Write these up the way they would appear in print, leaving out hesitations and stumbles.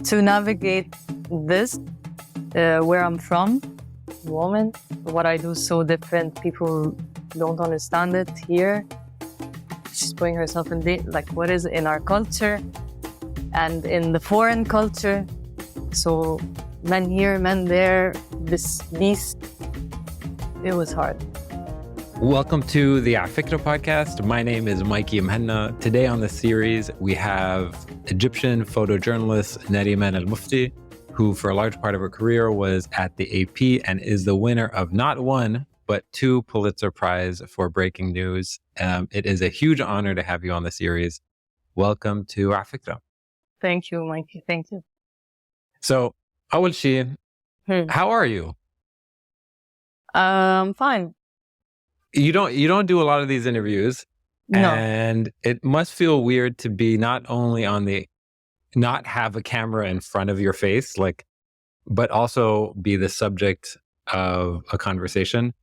to navigate this, where I'm from, woman, what I do is so different. People don't understand it here. She's putting herself in like what is in our culture and in the foreign culture. So men here, men there, this beast. It was hard. Welcome to the Afikra podcast. My name is Mikey. Today on the series, we have Egyptian photojournalist Nariman El-Mofty, who for a large part of her career was at the AP and is the winner of not one, but 2 Pulitzer Prize for breaking news. It is a huge honor to have you on the series. Welcome to Afikra. Thank you, Mikey. Thank you. So, Awal Shi, how are you? Fine. You don't do a lot of these interviews. No. And it must feel weird to be not only not have a camera in front of your face, but also be the subject of a conversation.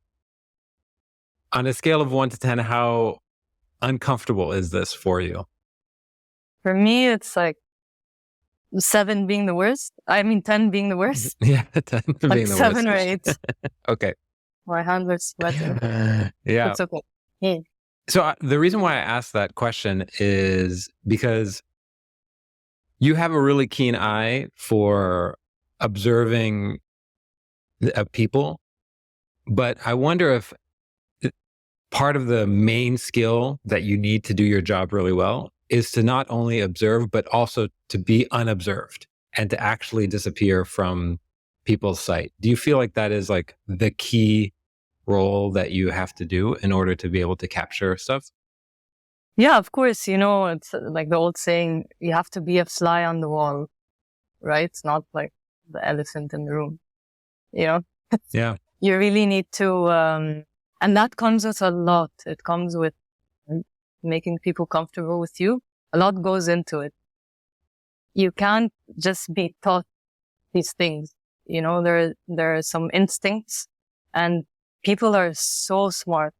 On a scale of 1 to 10, how uncomfortable is this for you? For me, it's like 7 being the worst. 10 being the worst. Yeah, 10 being like the 7 worst. or 8. Okay. My hands are sweating. Yeah. It's okay. Yeah. So the reason why I asked that question is because you have a really keen eye for observing people, but I wonder if part of the main skill that you need to do your job really well is to not only observe, but also to be unobserved and to actually disappear from people's sight. Do you feel like that is like the key role that you have to do in order to be able to capture stuff? Yeah, of course. It's like the old saying, you have to be a fly on the wall, right? It's not like the elephant in the room, Yeah. You really need to, and that comes with a lot. It comes with making people comfortable with you. A lot goes into it. You can't just be taught these things. There are some instincts, and people are so smart.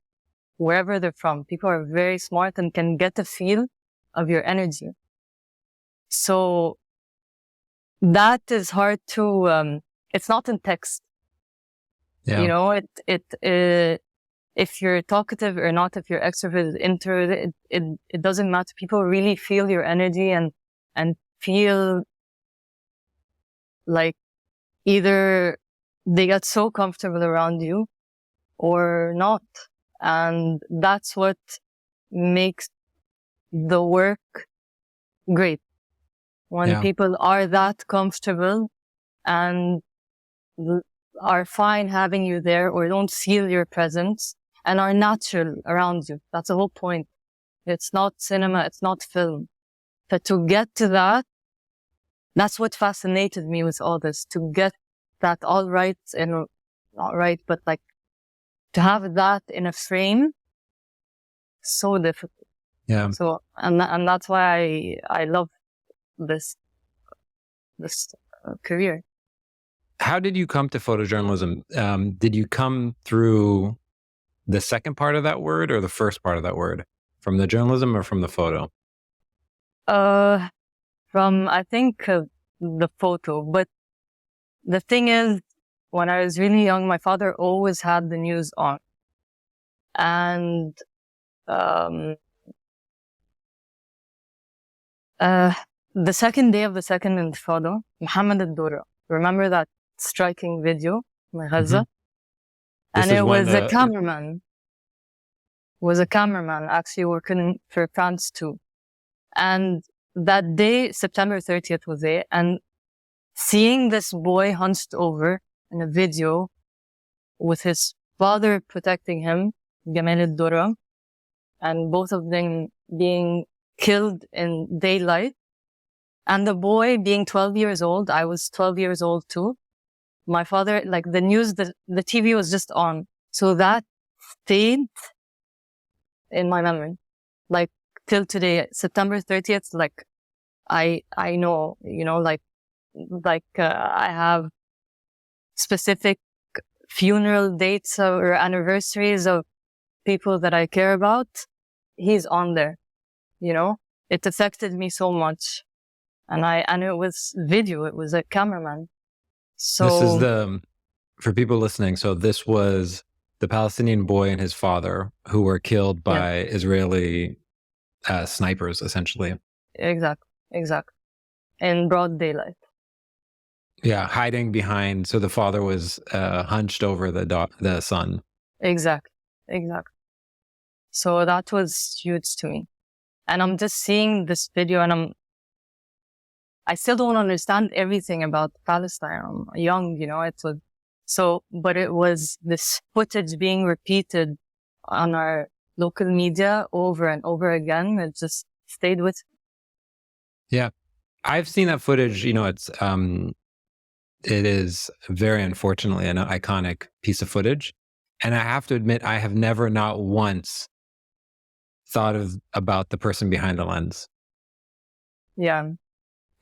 Wherever they're from, people are very smart and can get a feel of your energy. So that is hard to, it's not in text. Yeah. If you're talkative or not, if you're extroverted, introverted, it doesn't matter. People really feel your energy and feel like either they get so comfortable around you or not. And that's what makes the work great. When people are that comfortable and are fine having you there or don't feel your presence and are natural around you. That's the whole point. It's not cinema, it's not film. But to get to that, that's what fascinated me with all this, to get that all right and not right, but like to have that in a frame, so difficult. Yeah. So, and that's why I love this career. How did you come to photojournalism? Did you come through the second part of that word or the first part of that word? From the journalism or from the photo? From, I think, the photo. But the thing is, when I was really young, my father always had the news on. And the second day of the second Intifada, Muhammad al-Dura, remember that striking video in Gaza? And it was a cameraman. Actually working for France 2. And that day, September 30th was it. And seeing this boy hunched over in a video with his father protecting him, Gamal al-Dura, and both of them being killed in daylight, and the boy being 12 years old. I was 12 years old too. My father, like the news, the TV was just on. So that stayed in my memory. Like till today, September 30th, like I know, I have specific funeral dates or anniversaries of people that I care about. He's on there, It affected me so much. and it was video. It was a cameraman. So this is for people listening. So this was the Palestinian boy and his father who were killed by Israeli snipers, essentially. Exactly. In broad daylight. Yeah, hiding behind. So the father was hunched over the son. Exactly. So that was huge to me. And I'm just seeing this video, and I still don't understand everything about Palestine. I'm young, but it was this footage being repeated on our local media over and over again. It just stayed with me. Yeah. I've seen that footage. It is very unfortunately an iconic piece of footage. And I have to admit, I have never, not once, thought about the person behind the lens. Yeah.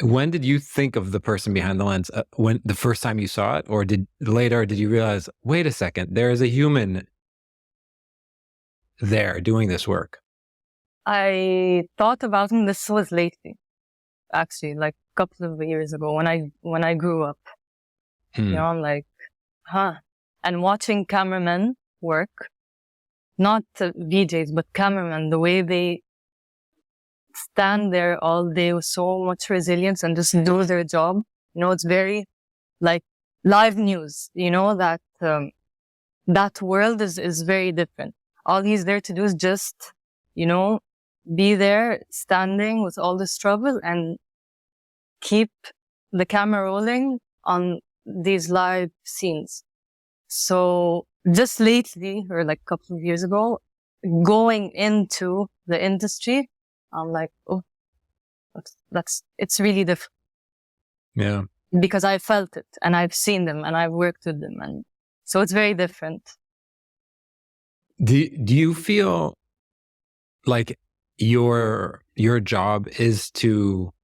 When did you think of the person behind the lens? When the first time you saw it, or did you realize, wait a second, there is a human there doing this work? I thought about him. This was lately, actually, like a couple of years ago when I grew up. I'm like, and watching cameramen work, not VJs, but cameramen, the way they stand there all day with so much resilience and just do their job. It's very like live news, that that world is very different. All he's there to do is just, be there standing with all this trouble and keep the camera rolling on these live scenes. So just lately, or like a couple of years ago, going into the industry, I'm like, oh, it's really different. Yeah. Because I felt it and I've seen them and I've worked with them. And so it's very different. Do you feel like your job is to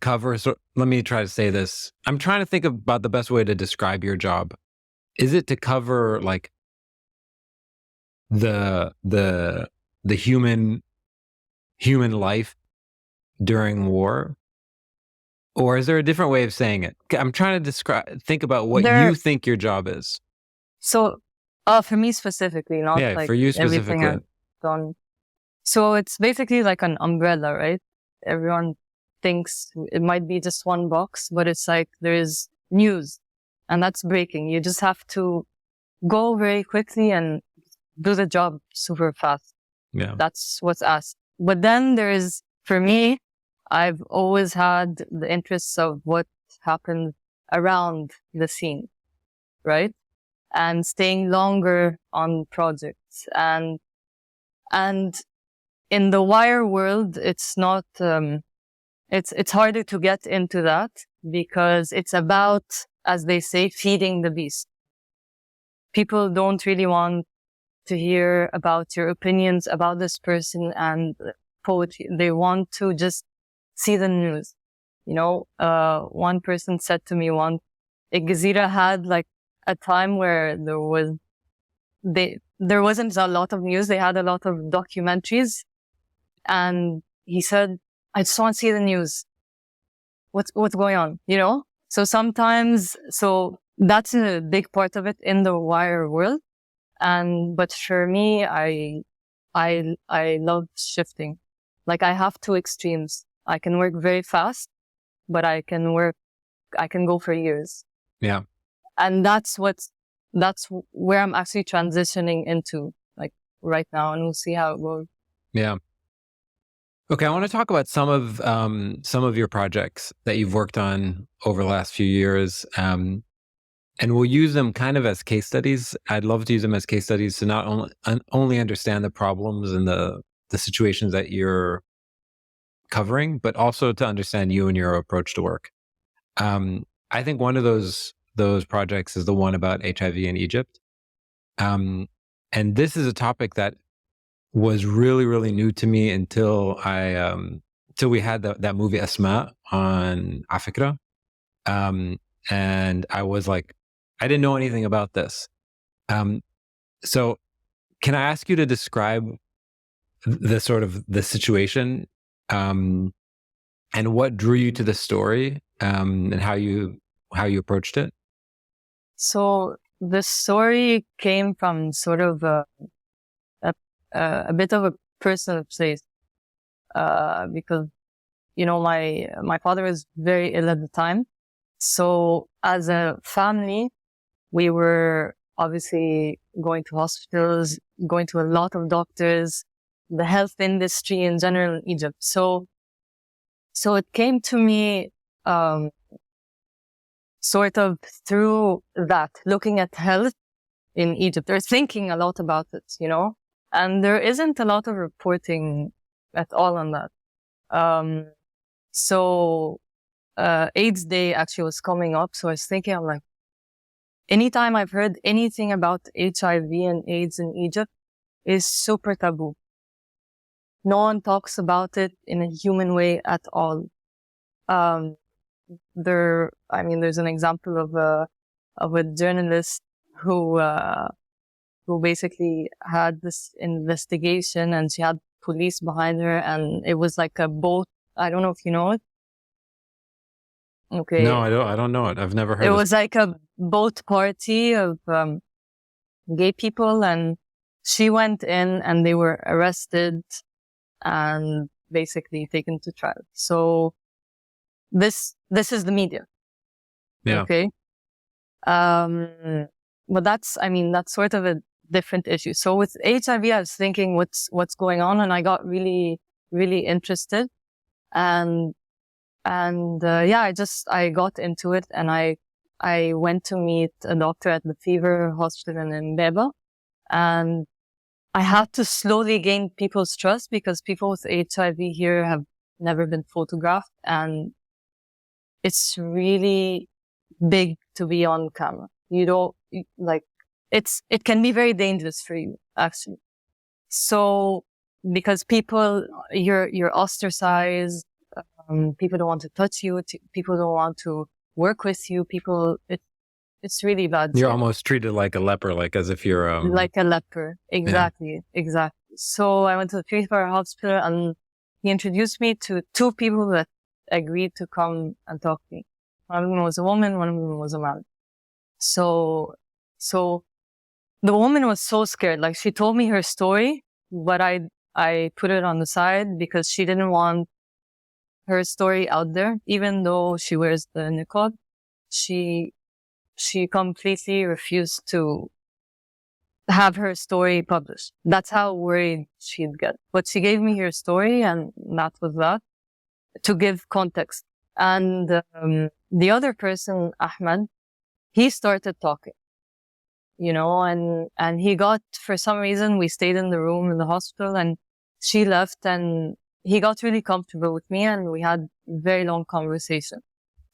cover, so let me try to say this. I'm trying to think about the best way to describe your job. Is it to cover like the human life during war? Or is there a different way of saying it? I'm trying to think about what you think your job is. So, for me specifically, not like for you specifically. Everything I've done. So it's basically like an umbrella, right? Everyone thinks it might be just one box, but it's like there is news and that's breaking. You just have to go very quickly and do the job super fast. Yeah. That's what's asked. But then for me, I've always had the interests of what happened around the scene, right? And staying longer on projects. And in the wire world, it's not, it's harder to get into that because it's about, as they say, feeding the beast. People don't really want to hear about your opinions about this person and poetry. They want to just see the news. One person said to me once, Jazeera had like a time where there wasn't a lot of news. They had a lot of documentaries. And he said, I just want to see the news. What's going on? So that's a big part of it in the wire world. But for me, I love shifting. Like I have two extremes. I can work very fast, but I can go for years. Yeah. And that's where I'm actually transitioning into like right now, and we'll see how it goes. Yeah. Okay. I want to talk about some of your projects that you've worked on over the last few years. And we'll use them kind of as case studies. I'd love to use them as case studies to not only understand the problems and the situations that you're covering, but also to understand you and your approach to work. I think one of those projects is the one about HIV in Egypt. And this is a topic that was really, really new to me until we had that movie Asma on Afikra. And I was like, I didn't know anything about this. So can I ask you to describe the sort of the situation, and what drew you to the story, and how you approached it? So the story came from sort of a bit of a personal place, because, you know, my father was very ill at the time. So as a family, we were obviously going to hospitals, going to a lot of doctors, the health industry in general in Egypt. So it came to me, sort of through that, looking at health in Egypt. They're thinking a lot about it, you know, and there isn't a lot of reporting at all on that. So AIDS Day actually was coming up. So I was thinking, I'm like, anytime I've heard anything about HIV and AIDS in Egypt is super taboo. No one talks about it in a human way at all. There's an example of a journalist who basically had this investigation, and she had police behind her, and it was like a boat. I don't know if you know it. Okay. No, I don't know it. I've never heard It of was like a boat party of gay people, and she went in and they were arrested and basically taken to trial. So this is the media. Yeah. Okay. But that's sort of a different issue. So with HIV, I was thinking what's going on, and I got really, really interested. And I got into it, and I went to meet a doctor at the fever hospital in Beba, and I had to slowly gain people's trust, because people with HIV here have never been photographed, and it's really big to be on camera. You don't it can be very dangerous for you, actually. So because you're ostracized, people don't want to touch you, people don't want to work with you, it's really bad. You're almost treated like a leper, like as if you're like a leper. Exactly. So I went to the fever hospital, and he introduced me to two people that agreed to come and talk to me. One of them was a woman, one of them was a man. So the woman was so scared. Like, she told me her story, but I put it on the side because she didn't want her story out there. Even though she wears the niqab, she completely refused to have her story published. That's how worried she'd get. But she gave me her story, and that was that, to give context. And the other person, Ahmed, he started talking, you know, and he got, for some reason, we stayed in the room in the hospital, and she left, and he got really comfortable with me, and we had very long conversation.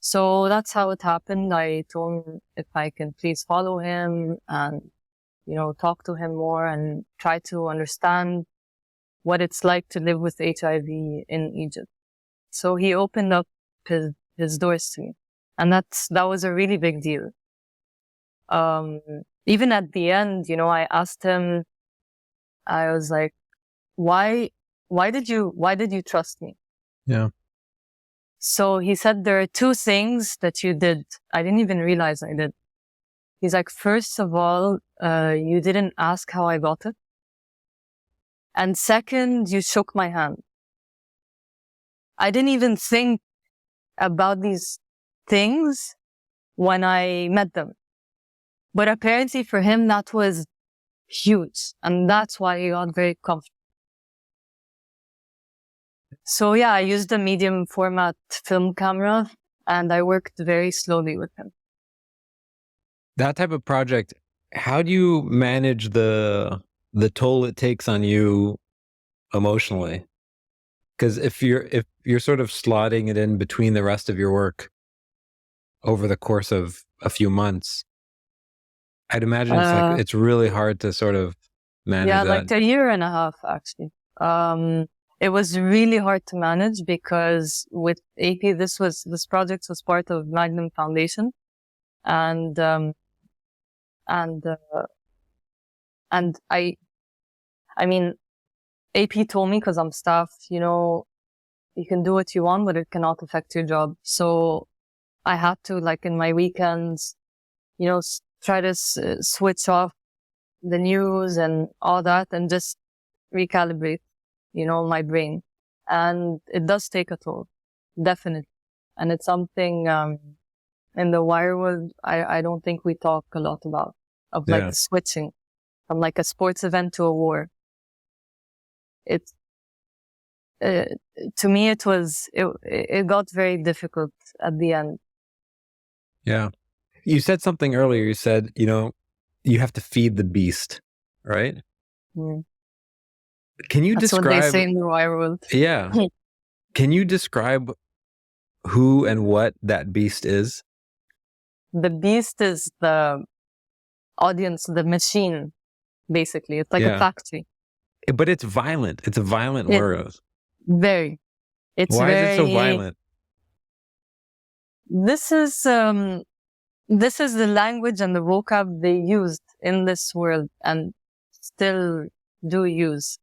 So that's how it happened. I told him if I can please follow him and, you know, talk to him more and try to understand what it's like to live with HIV in Egypt. So he opened up his doors to me, and that was a really big deal. Even at the end, you know, I asked him, I was like, why did you trust me? Yeah. So he said, there are two things that you did. I didn't even realize I did. He's like, first of all, you didn't ask how I got it. And second, you shook my hand. I didn't even think about these things when I met them. But apparently for him, that was huge. And that's why he got very comfortable. So yeah, I used a medium format film camera, and I worked very slowly with him. That type of project, how do you manage the toll it takes on you emotionally? Because if you're sort of slotting it in between the rest of your work over the course of a few months, I'd imagine it's really hard to sort of manage that. Like a year and a half, actually. It was really hard to manage because with AP, this project was part of Magnum Foundation, and I mean, AP told me, because I'm staff, you know, you can do what you want, but it cannot affect your job. So I had to, like, in my weekends, you know, try to switch off the news and all that and just recalibrate, you know, my brain. And it does take a toll, definitely. And it's something, in the wire world, I don't think we talk a lot about, of like switching from like a sports event to a war. It's, to me, it got very difficult at the end. Yeah. You said something earlier. You said, you know, you have to feed the beast, right? Mm. Can you That's describe what they say in the wire world. Yeah. Can you describe who and what that beast is? The beast is the audience, the machine, basically. It's like a factory. But it's violent. It's a violent word. Very. It's Why very, is it so violent? This is the language and the vocab they used in this world and still do use.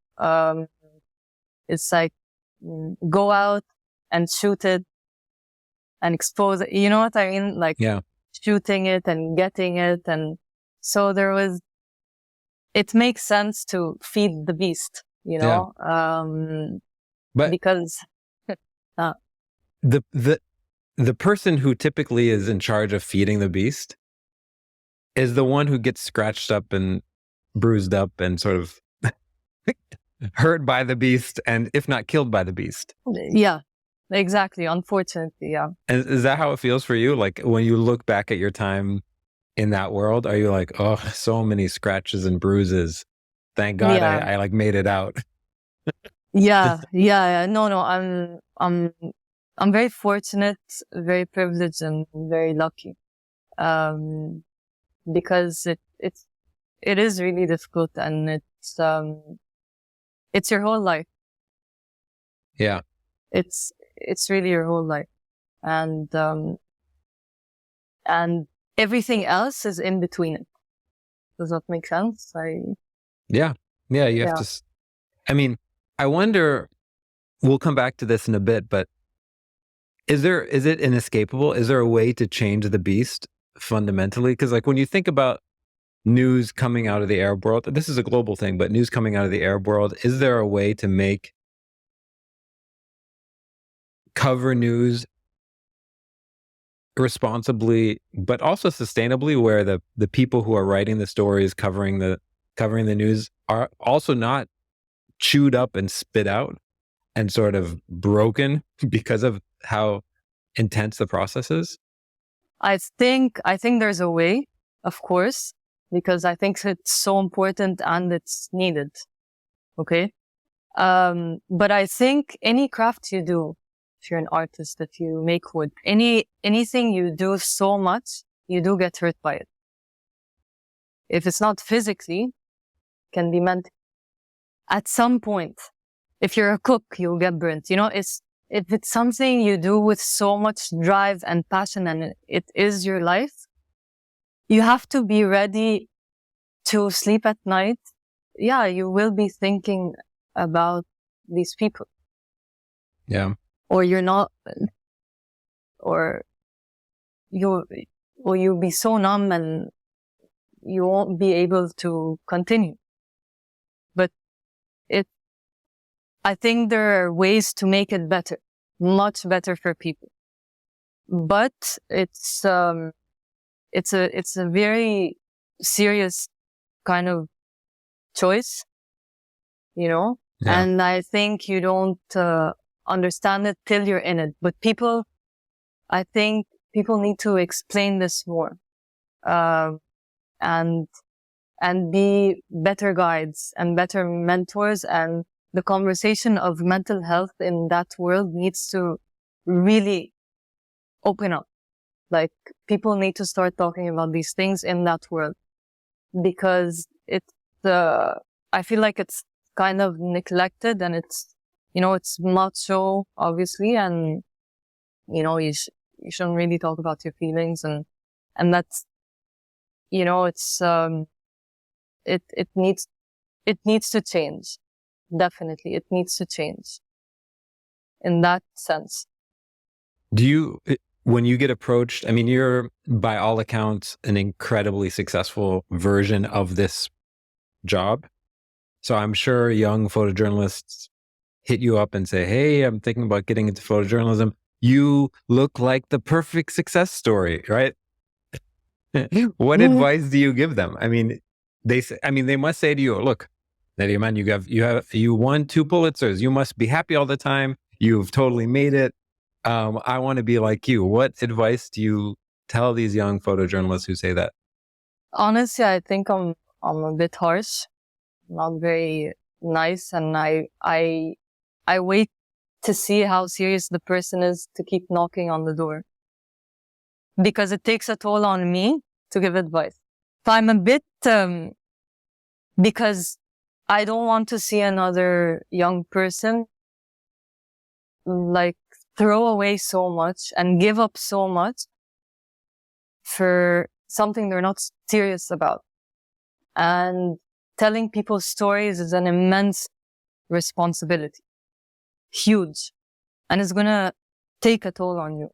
It's like, go out and shoot it and expose it. You know what I mean? Like, shooting it and getting it. And so it makes sense to feed the beast, you know? But because the person who typically is in charge of feeding the beast is the one who gets scratched up and bruised up and sort of hurt by the beast, and if not killed by the beast. Yeah, exactly. Unfortunately, yeah. And is that how it feels for you? Like when you look back at your time in that world, are you like, oh, so many scratches and bruises. Thank God I like made it out. Yeah. No, I'm very fortunate, very privileged, and very lucky. Because it is really difficult, and it's your whole life. Yeah. It's really your whole life. And everything else is in between it. Does that make sense? Yeah. You have to, I mean, I wonder, we'll come back to this in a bit, but is it inescapable? Is there a way to change the beast fundamentally? Because like when you think about news coming out of the Arab world, this is a global thing, but news coming out of the Arab world, is there a way to cover news responsibly, but also sustainably, where the people who are writing the stories, covering the news are also not chewed up and spit out and sort of broken because of how intense the process is? I think there's a way, of course, because I think it's so important and it's needed. Okay. But I think any craft you do, if you're an artist, if you make wood, anything you do so much, you do get hurt by it. If it's not physically, can be meant at some point. If you're a cook, you'll get burnt. You know, if it's something you do with so much drive and passion and it is your life, you have to be ready to sleep at night. Yeah, you will be thinking about these people. Yeah. Or you're not, or you'll be so numb and you won't be able to continue. But I think there are ways to make it better, much better for people. But it's a very serious kind of choice, you know? Yeah. And I think you don't understand it till you're in it. But I think people need to explain this more, and be better guides and better mentors. And the conversation of mental health in that world needs to really open up. Like, people need to start talking about these things in that world, because I feel like it's kind of neglected, and it's, you know, it's macho, obviously, and, you know, you shouldn't really talk about your feelings, and that's, you know, it's, it needs to change, definitely. It needs to change in that sense. When you get approached, I mean, you're by all accounts an incredibly successful version of this job. So I'm sure young photojournalists hit you up and say, hey, I'm thinking about getting into photojournalism. You look like the perfect success story, right? What advice do you give them? I mean, they must say to you, look, Nariman, you won 2 Pulitzers. You must be happy all the time. You've totally made it. I want to be like you. What advice do you tell these young photojournalists who say that? Honestly, I think I'm a bit harsh, not very nice, and I wait to see how serious the person is to keep knocking on the door, because it takes a toll on me to give advice. So I'm a bit because I don't want to see another young person like throw away so much and give up so much for something they're not serious about. And telling people's stories is an immense responsibility. Huge. And it's gonna take a toll on you,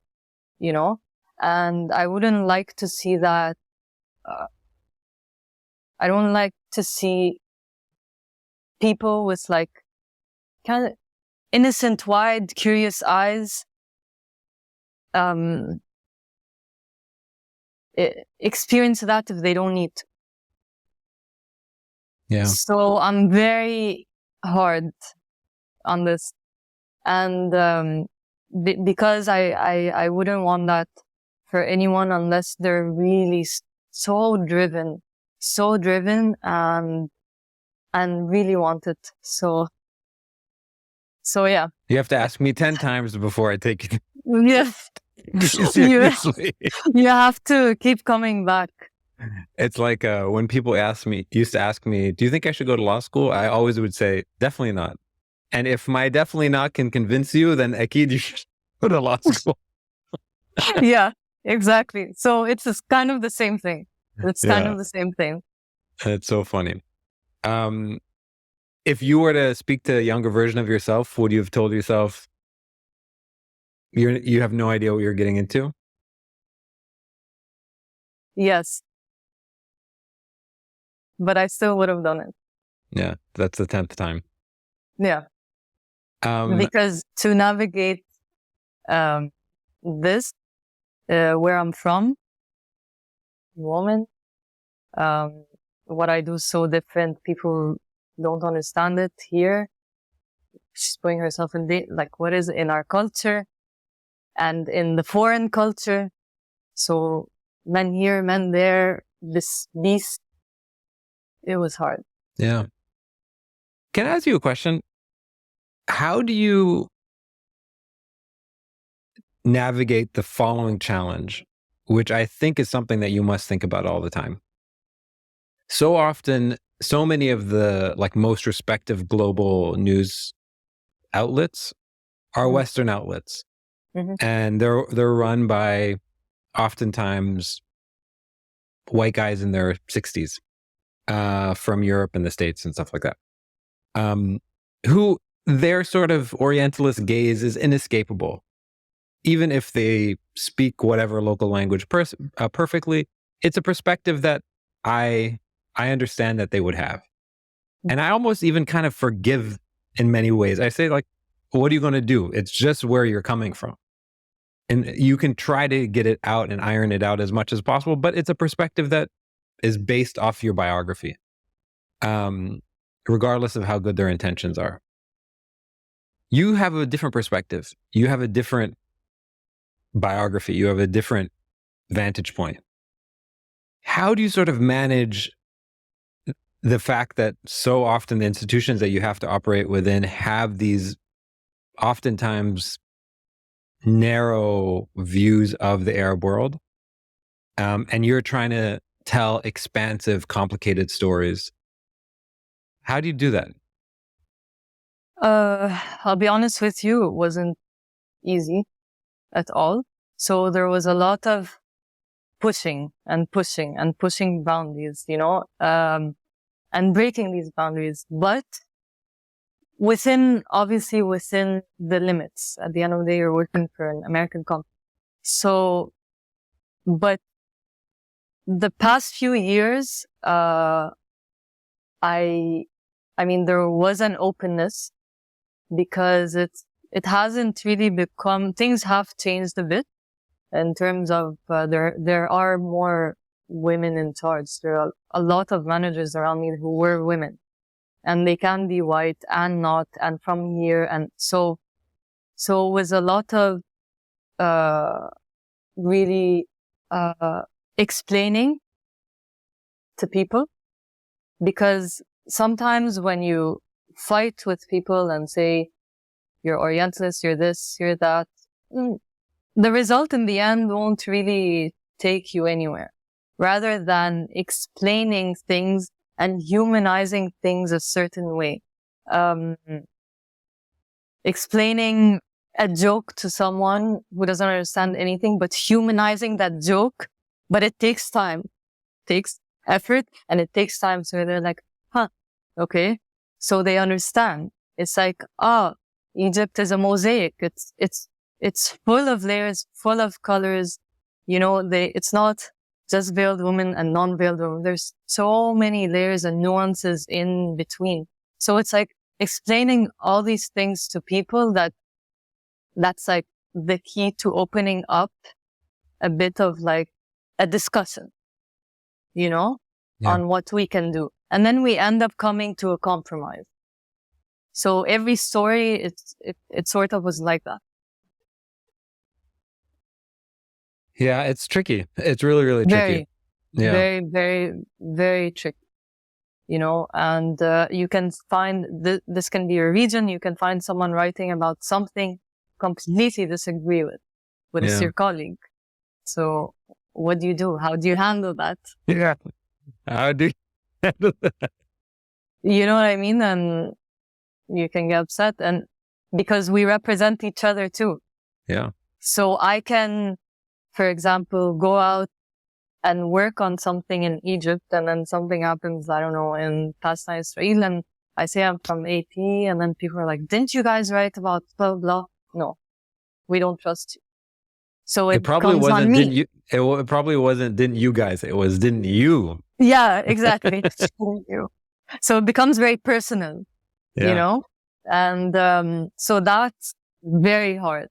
you know? And I wouldn't like to see that. I don't like to see people with like kind of innocent, wide, curious eyes experience that if they don't need to. Yeah. So I'm very hard on this, and because I wouldn't want that for anyone unless they're really so driven and really want it. So yeah. You have to ask me 10 times before I take it Yeah. seriously. You have to keep coming back. It's like when people used to ask me, do you think I should go to law school? I always would say, definitely not. And if my definitely not can convince you, then akid you should go to law school. Yeah, exactly. So it's kind of the same thing. It's kind of the same thing. It's so funny. If you were to speak to a younger version of yourself, would you have told yourself you have no idea what you're getting into? Yes. But I still would have done it. Yeah, that's the 10th time. Yeah. Because to navigate this, where I'm from, woman, what I do is so different. People don't understand it here. She's putting herself in like what is in our culture and in the foreign culture. So men here, men there, this beast. It was hard. Yeah. Can I ask you a question? How do you navigate the following challenge, which I think is something that you must think about all the time? So often, so many of the like most respected global news outlets are Western outlets, and they're run by oftentimes white guys in their 60s from Europe and the States and stuff like that, who their sort of Orientalist gaze is inescapable. Even if they speak whatever local language perfectly, it's a perspective that I understand that they would have. And I almost even kind of forgive in many ways. I say like, what are you going to do? It's just where you're coming from. And you can try to get it out and iron it out as much as possible, but it's a perspective that is based off your biography, regardless of how good their intentions are. You have a different perspective. You have a different biography. You have a different vantage point. How do you sort of manage the fact that so often the institutions that you have to operate within have these oftentimes narrow views of the Arab world, and you're trying to tell expansive, complicated stories? How do you do that? I'll be honest with you, it wasn't easy at all. So there was a lot of pushing boundaries, and breaking these boundaries. But obviously within the limits. At the end of the day, you're working for an American company. So, but the past few years, I mean, there was an openness because it hasn't really become, things have changed a bit in terms of, there are more women in charge. There are a lot of managers around me who were women, and they can be white and not, and from here. And so it was a lot of, really, explaining to people, because sometimes when you fight with people and say, you're Orientalist, you're this, you're that, the result in the end won't really take you anywhere. Rather than explaining things and humanizing things a certain way. Explaining a joke to someone who doesn't understand anything, but humanizing that joke, but it takes time, takes effort, and it takes time. So they're like, okay. So they understand. It's like, Egypt is a mosaic. It's full of layers, full of colors. It's not just veiled women and non-veiled women. There's so many layers and nuances in between. So it's like explaining all these things to people that's like the key to opening up a bit of like a discussion, on what we can do. And then we end up coming to a compromise. So every story, it sort of was like that. Yeah, it's tricky. It's really, really tricky. Very, very, very tricky. And you can find, this can be a region, you can find someone writing about something completely disagree with, but it's your colleague. So what do? How do you handle that? Yeah. How do you handle that? You know what I mean? And you can get upset, and because we represent each other too. Yeah. So I can, for example, go out and work on something in Egypt, and then something happens, I don't know, in Palestine, Israel, and I say I'm from AP, and then people are like, didn't you guys write about blah, blah? No, we don't trust you. So it probably comes wasn't, on me. didn't you? It probably wasn't, didn't you guys? It was, didn't you? Yeah, exactly. So it becomes very personal, and so that's very hard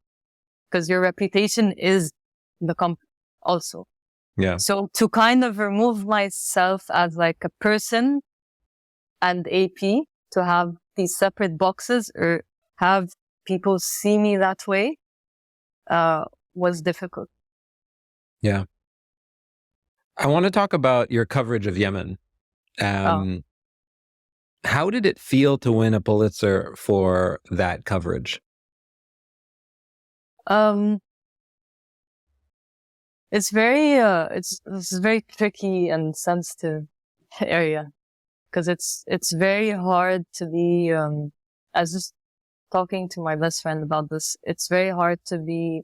because your reputation is the company also. Yeah. So to kind of remove myself as like a person and AP, to have these separate boxes or have people see me that way, was difficult. Yeah. I want to talk about your coverage of Yemen. How did it feel to win a Pulitzer for that coverage? It's very, it's a very tricky and sensitive area because it's very hard to be, I was just talking to my best friend about this. It's very hard to be,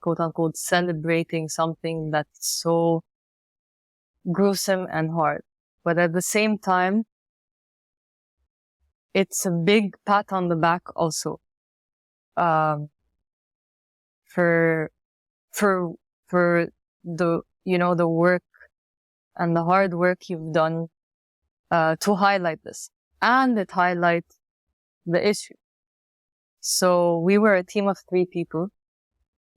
quote unquote, celebrating something that's so gruesome and hard. But at the same time, it's a big pat on the back also, for the, the work and the hard work you've done, to highlight this, and it highlights the issue. So we were a team of 3 people,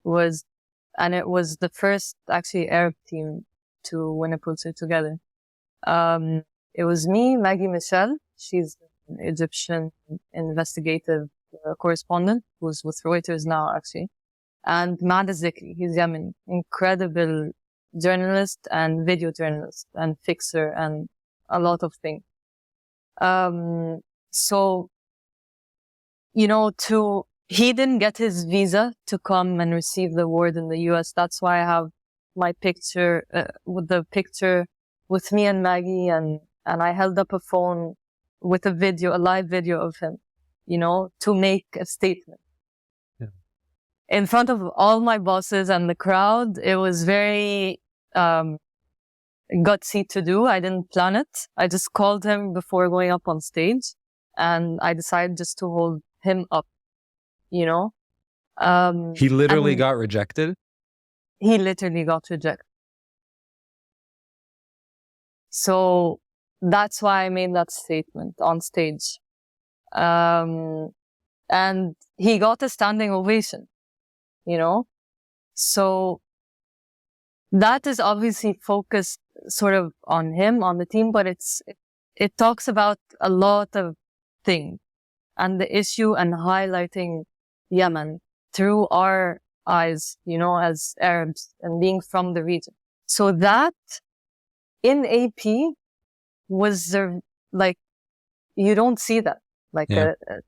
and it was the first actually Arab team to win a Pulitzer together. It was me, Maggie Michel, she's an Egyptian investigative correspondent who's with Reuters now actually, and Maad Zikri, he's Yemeni, incredible journalist and video journalist and fixer and a lot of things. So, he didn't get his visa to come and receive the award in the US. That's why I have my picture, with the picture with me and Maggie, and I held up a phone with a live video of him, to make a statement. Yeah. In front of all my bosses and the crowd. It was very, gutsy to do. I didn't plan it. I just called him before going up on stage. and I decided just to hold him up, you know. He literally and got rejected? he literally got rejected. So that's why I made that statement on stage. And he got a standing ovation, you know. So that is obviously focused sort of on him, on the team, but it talks about a lot of things and the issue and highlighting Yemen through our eyes, you know, as Arabs and being from the region. So that in AP was like, you don't see that, like Yeah. a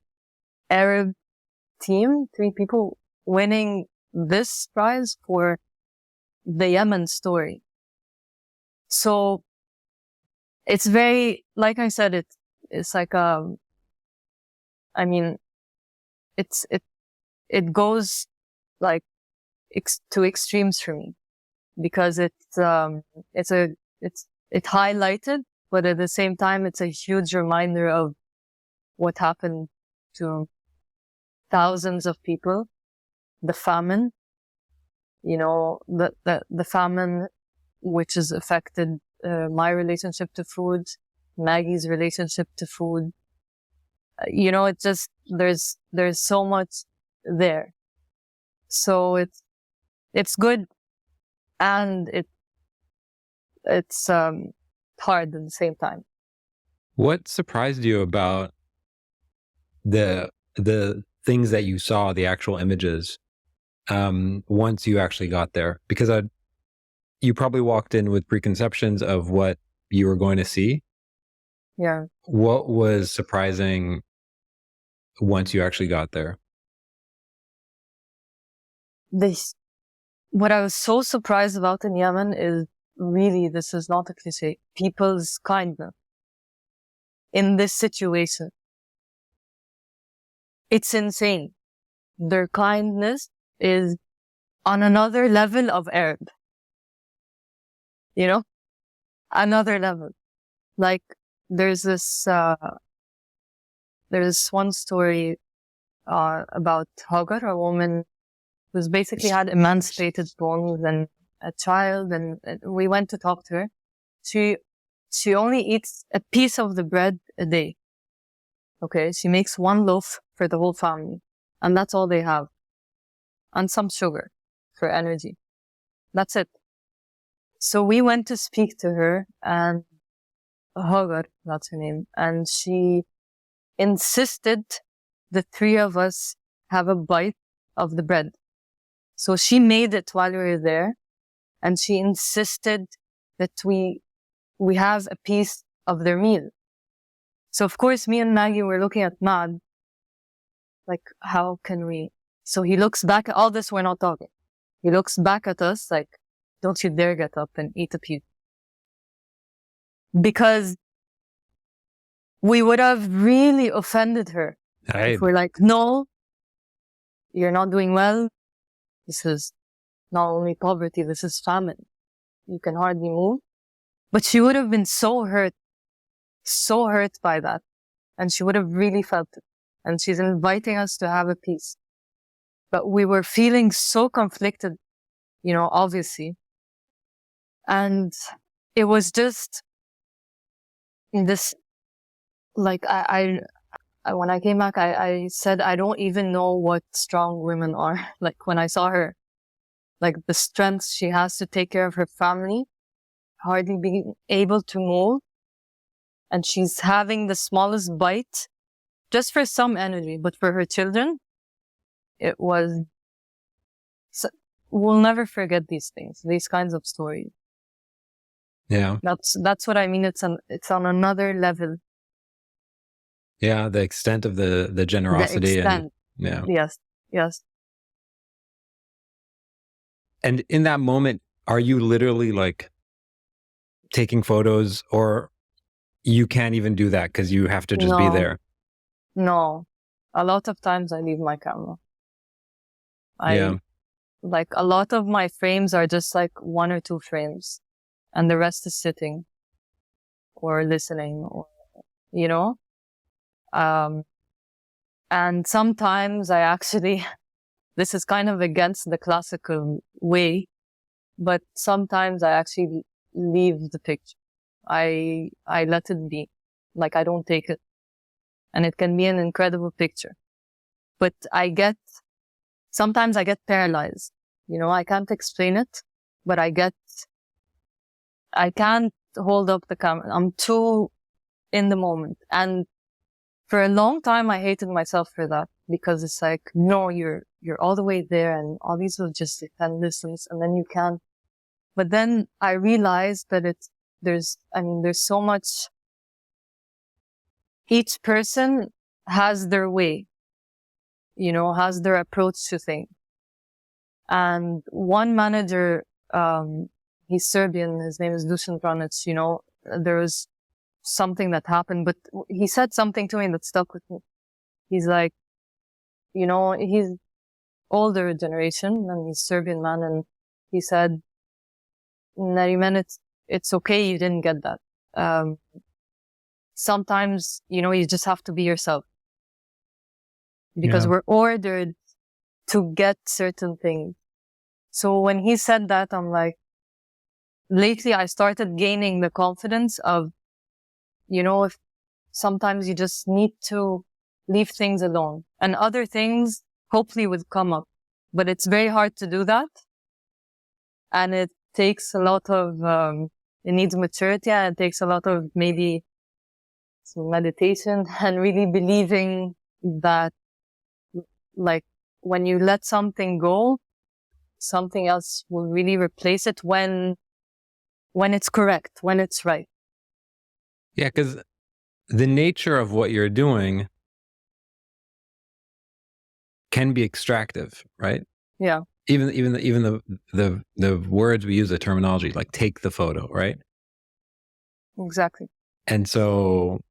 Arab team, 3 people winning this prize for the Yemen story. So it's very, like I said, it's like, I mean, it goes like to extremes for me because it highlighted, but at the same time, it's a huge reminder of what happened to thousands of people, the famine, you know, the famine, which has affected my relationship to food, Maggie's relationship to food. You know, it just, there's so much there. So it's good and it's hard at the same time. What surprised you about the things that you saw, the actual images, once you actually got there? Because you probably walked in with preconceptions of what you were going to see. Yeah. What was surprising once you actually got there? What I was so surprised about in Yemen is really, this is not a cliche, people's kindness in this situation. It's insane. Their kindness is on another level of Arab. You know? Another level. Like, there's this one story about Hagar, a woman who's basically had emancipated bones and a child, and we went to talk to her. She only eats a piece of the bread a day. Okay, she makes 1 loaf for the whole family, and that's all they have. And some sugar for energy. That's it. So we went to speak to her, and Hagar, that's her name, and she insisted the 3 of us have a bite of the bread. So she made it while we were there, and she insisted that we have a piece of their meal. So of course, me and Maggie were looking at Mad, like, how can we? So he looks back at all this, we're not talking. He looks back at us like, don't you dare get up and eat a piece. Because we would have really offended her. If we're like, no, you're not doing well. This is not only poverty, this is famine. You can hardly move. But she would have been so hurt by that. And she would have really felt it. And she's inviting us to have a peace. But we were feeling so conflicted, you know, obviously. And it was just this, like, I when I came back, I said, I don't even know what strong women are. Like, when I saw her, like, the strength she has to take care of her family, hardly being able to move, and she's having the smallest bite just for some energy, but for her children, it was, we'll never forget these things, these kinds of stories. Yeah. That's what I mean. It's on another level. Yeah. The extent of the generosity. The extent. And yeah. Yes. And in that moment, are you literally like taking photos, or you can't even do that because you have to just be there? No. A lot of times I leave my camera. Like, a lot of my frames are just like 1 or 2 frames, and the rest is sitting or listening, or, you know? And sometimes I actually, this is kind of against the classical way, but sometimes I actually leave the picture. I let it be. Like, I don't take it. And it can be an incredible picture. But sometimes I get paralyzed. I can't explain it, but I can't hold up the camera. I'm too in the moment. And for a long time, I hated myself for that, because it's like, no, you're all the way there, and all these logistics and listens, and then you can't. But then I realized that there's so much. Each person has their way, has their approach to things. And one manager, he's Serbian, his name is Dusan Pranic, there was something that happened, but he said something to me that stuck with me. He's like, he's older generation, and he's Serbian man, and he said, Nariman, it's okay you didn't get that. Sometimes, you just have to be yourself. Because we're ordered to get certain things. So when he said that, I'm like, lately I started gaining the confidence of, if sometimes you just need to leave things alone, and other things hopefully would come up. But it's very hard to do that. And it takes a lot of, it needs maturity, and it takes a lot of maybe some meditation and really believing that, like, when you let something go, something else will really replace it when it's correct, when it's right. Yeah, because the nature of what you're doing can be extractive, right? Yeah. Even the words we use, the terminology, like take the photo, right? Exactly. And so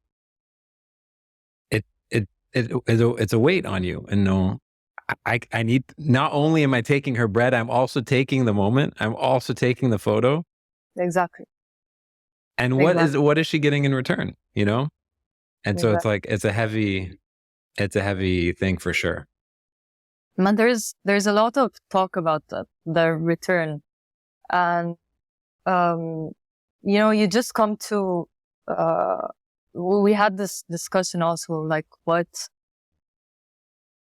it's a weight on you. And no, I need, not only am I taking her bread, I'm also taking the moment. I'm also taking the photo. Exactly. And what is she getting in return? And so it's like, it's a heavy thing for sure. Man, there's a lot of talk about that, the return. And, you just come to, we had this discussion also, like, what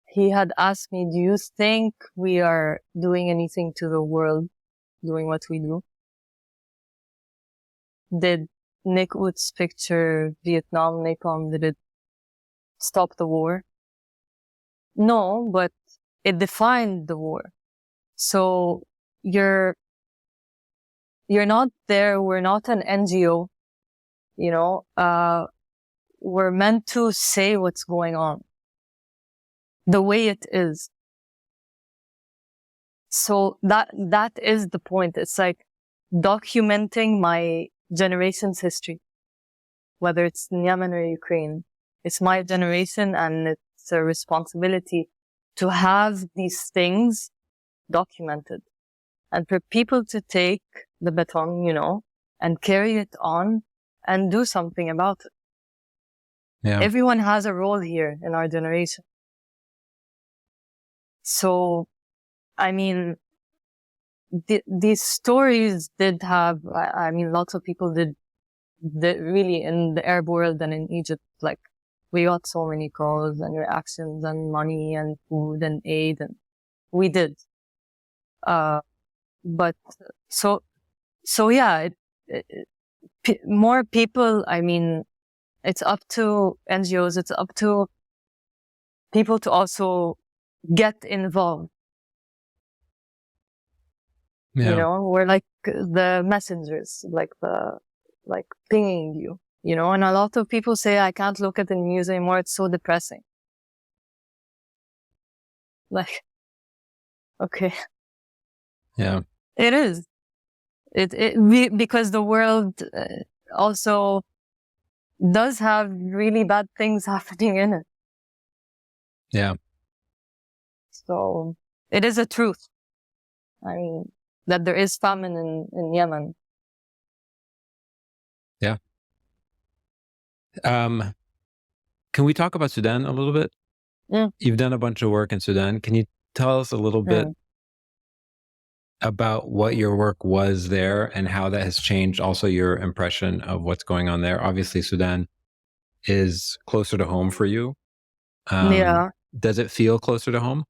he had asked me, do you think we are doing anything to the world doing what we do? Did Nick Wood's picture, Vietnam, Napalm, did it stop the war? No, but it defined the war. So you're not there. We're not an NGO, we're meant to say what's going on the way it is. So that is the point. It's like documenting my generation's history, whether it's in Yemen or Ukraine. It's my generation, and it's a responsibility to have these things documented, and for people to take the baton, and carry it on and do something about it. Yeah. Everyone has a role here in our generation. So, I mean, these stories did have, lots of people did really in the Arab world and in Egypt, like, we got so many calls and reactions and money and food and aid, and we did. But so yeah, more people, it's up to NGOs, it's up to people to also get involved. Yeah. We're like the messengers, like pinging you, and a lot of people say, I can't look at the news anymore. It's so depressing. Like, okay. Yeah. It is. Because the world also does have really bad things happening in it. Yeah. So it is a truth. That there is famine in Yemen. Yeah. Can we talk about Sudan a little bit? Mm. You've done a bunch of work in Sudan. Can you tell us a little bit about what your work was there and how that has changed also your impression of what's going on there? Obviously, Sudan is closer to home for you. Yeah. Does it feel closer to home?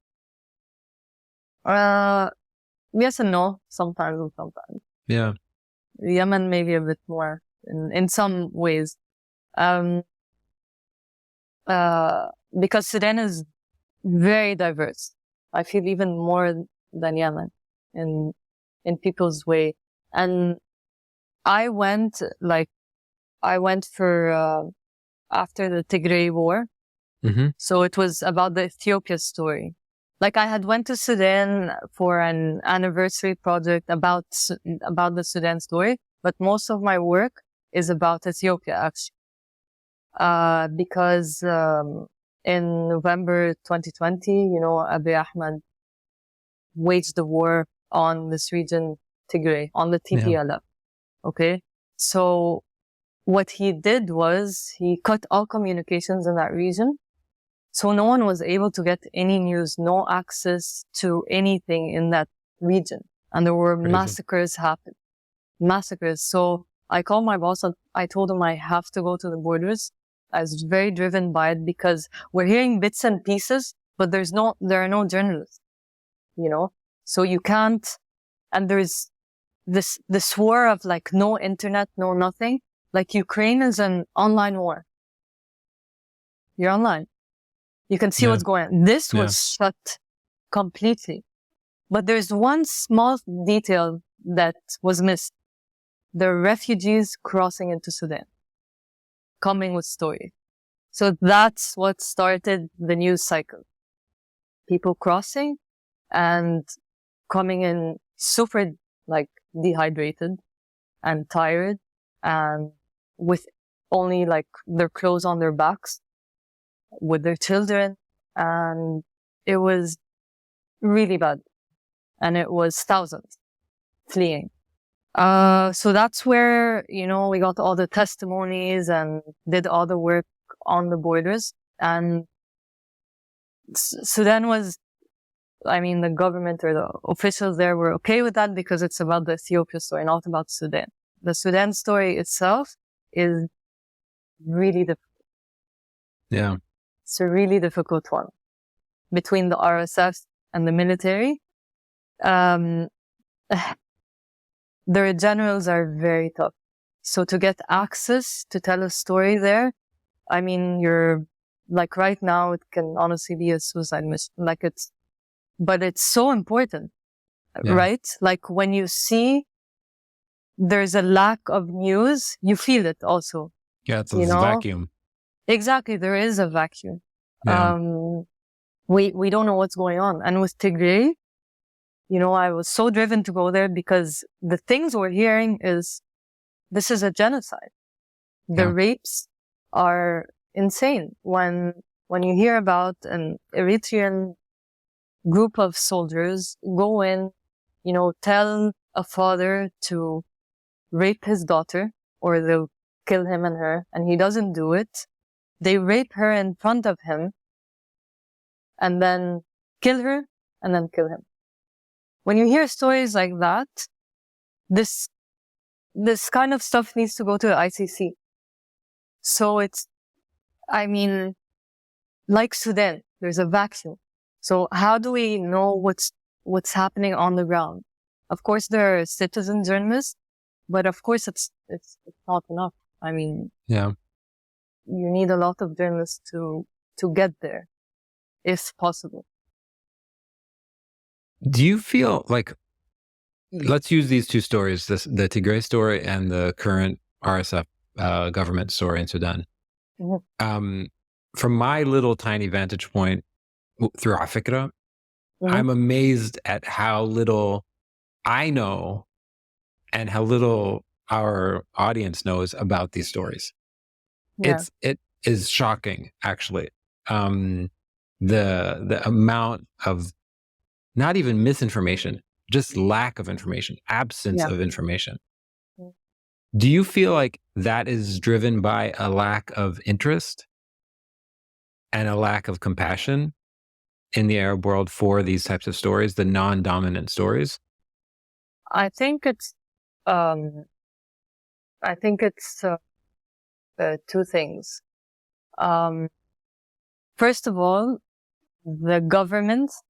Yes and no, sometimes and sometimes. Yeah. Yemen maybe a bit more in some ways. Because Sudan is very diverse. I feel even more than Yemen in people's way. And I went for after the Tigray War. Mm-hmm. So it was about the Ethiopia story. Like I had went to Sudan for an anniversary project about the Sudan story, but most of my work is about Ethiopia actually. Because in November 2020, Abiy Ahmed waged the war on this region, Tigray, on the TPLF. Okay. So what he did was he cut all communications in that region. So no one was able to get any news, no access to anything in that region. And there were massacres happen. Massacres. So I called my boss and I told him I have to go to the borders. I was very driven by it because we're hearing bits and pieces, but there are no journalists, so you can't, and there's this war of like no internet, no nothing. Like Ukraine is an online war. You're online. You can see what's going on. This was shut completely. But there's one small detail that was missed. There are refugees crossing into Sudan, coming with stories. So that's what started the news cycle. People crossing and coming in super like dehydrated and tired and with only like their clothes on their backs with their children. And it was really bad. And it was thousands fleeing. So that's where, we got all the testimonies and did all the work on the borders. And Sudan was, the government or the officials there were okay with that because it's about the Ethiopia story, not about Sudan. The Sudan story itself is really difficult. Yeah. It's a really difficult one between the RSF and the military. Their generals are very tough. So to get access to tell a story there, you're like right now, it can honestly be a suicide mission. But it's so important, right? Like when you see there's a lack of news, you feel it also. Yeah, it's a vacuum. Exactly. There is a vacuum. Yeah. We don't know what's going on. And with Tigray, I was so driven to go there because the things we're hearing is this is a genocide. The rapes are insane. When you hear about an Eritrean group of soldiers go in, tell a father to rape his daughter or they'll kill him and her, and he doesn't do it. They rape her in front of him and then kill her and then kill him. When you hear stories like that, this kind of stuff needs to go to the ICC. So it's, like Sudan, there's a vacuum. So how do we know what's happening on the ground? Of course, there are citizen journalists, but of course it's not enough. You need a lot of journalists to get there, if possible. Do you feel like, let's use these two stories, the Tigray story and the current RSF government story in Sudan. Mm-hmm. From my little tiny vantage point through afikra, I'm amazed at how little I know and how little our audience knows about these stories. It is shocking, actually. The amount of not even misinformation, just lack of information, absence of information. Do you feel like that is driven by a lack of interest and a lack of compassion in the Arab world for these types of stories, the non-dominant stories? I think it's um, two things. First of all, the governments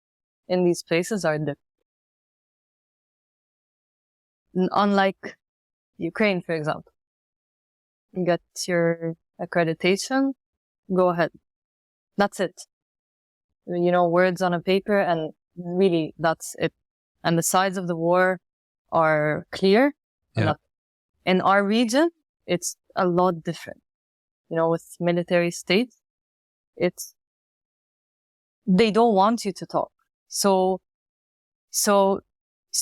in these places are different. Unlike Ukraine, for example, you get your accreditation, go ahead. That's it. Words on a paper, and really that's it. And the sides of the war are clear. Yeah. In our region, it's a lot different. With military states, they don't want you to talk. So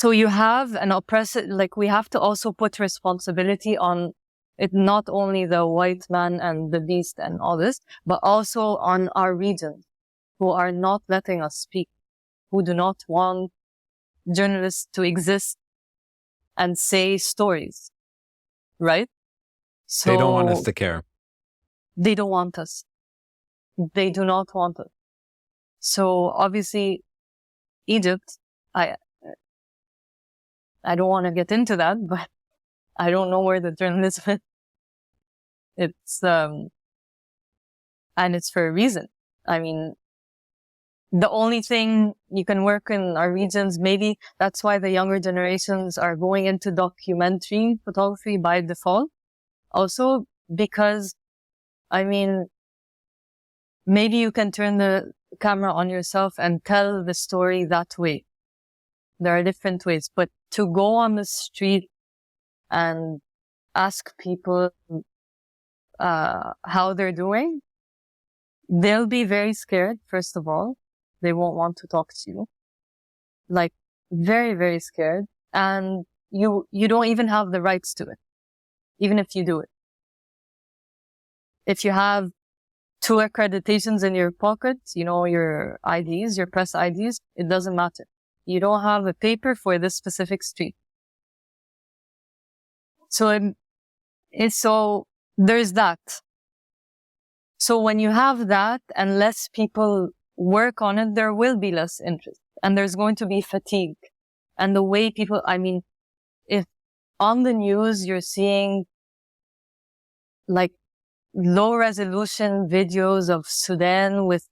you have an oppressive, like, we have to also put responsibility on it, not only the white man and the beast and all this, but also on our region, who are not letting us speak, who do not want journalists to exist and say stories, right? So They don't want us to care. They don't want us. They do not want us. So obviously, Egypt, I don't want to get into that, but I don't know where the journalism is. And it's for a reason. I mean, the only thing you can work in our regions, maybe that's why the younger generations are going into documentary photography by default. Also, because, I mean, maybe you can turn the camera on yourself and tell the story that way. There are different ways, but to go on the street and ask people how they're doing, they'll be very scared, first of all. They won't want to talk to you. Like, very, very scared. And you don't even have the rights to it, even if you do it. If you have 2 accreditations in your pocket, your IDs, your press IDs, it doesn't matter. You don't have a paper for this specific street. So there's that. So when you have that and less people work on it, there will be less interest, and there's going to be fatigue. And the way people, I mean, if on the news you're seeing like low resolution videos of Sudan with,